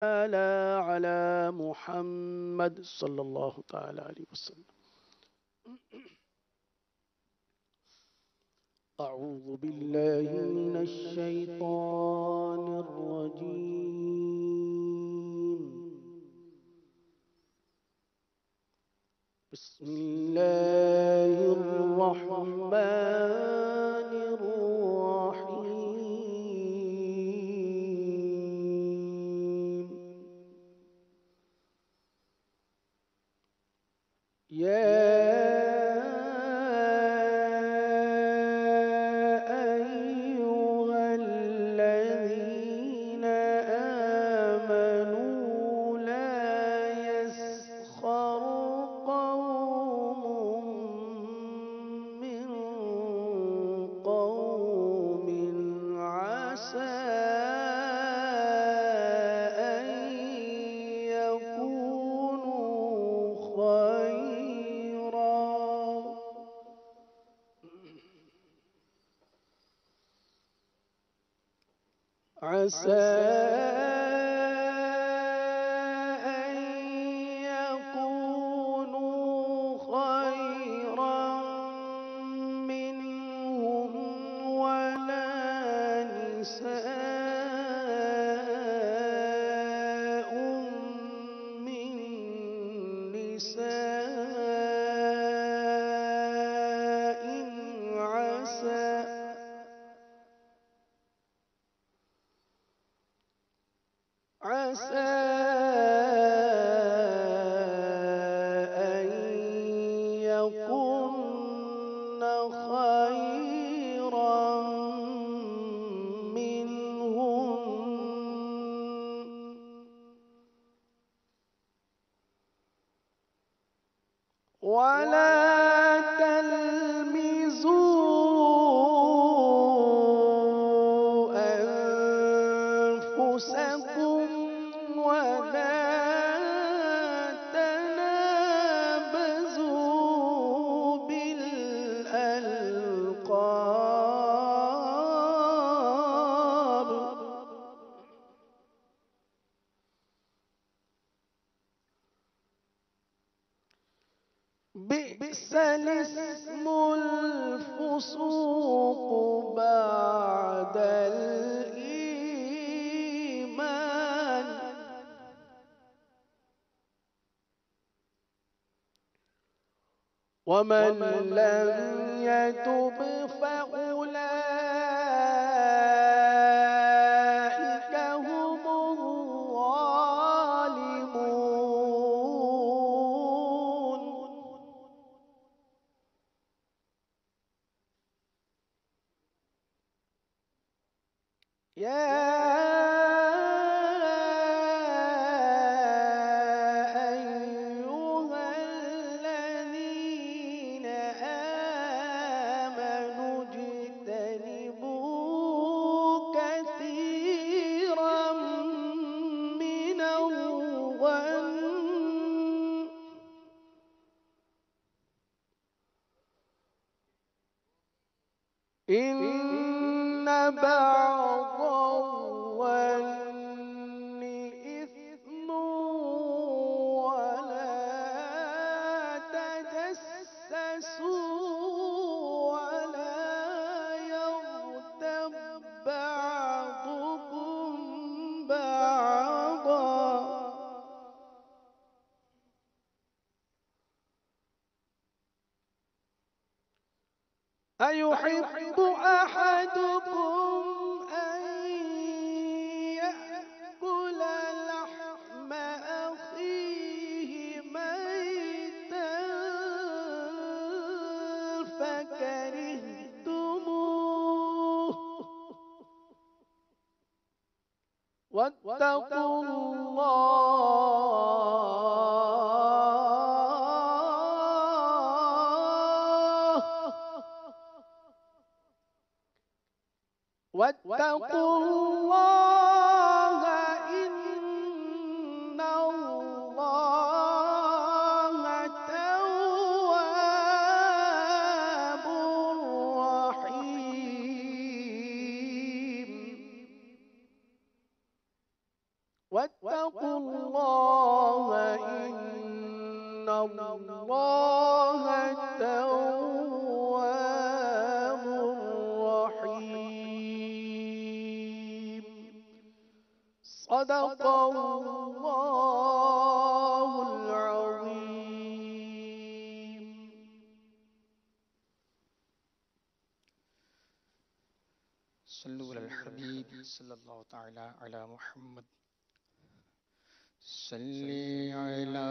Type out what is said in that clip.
على محمد صلى الله تعالى عليه وسلم. أعوذ بالله من الشيطان الرجيم. بسم الله الرحمن الرحيم. يا عسى أن يكونوا خيرا منهم ولا نساء من نساء عسى أن يكن خيرا منهن ولا تلمزوا أنفسكم ولا تنابزوا بالألقاب بئس الاسم الفسوق بعد الإيمان ومن لم يتب فأولئك هم الظالمون. يا أيها الذين آمنوا اجتنبوا كثيرا من الظن إن بعض الظن إثم ولا تجسسوا ولا يغتب بعضكم بعضا أيحب أحدكم أن يأكل لحم أخيه ميتا فكرهتموه واتقوا الله إن الله تواب رحيم. واتقوا الله إن الله تواب رحيم صدق الله العظيم. صلوا على الحبيب صلى الله تعالى على محمد. صلي على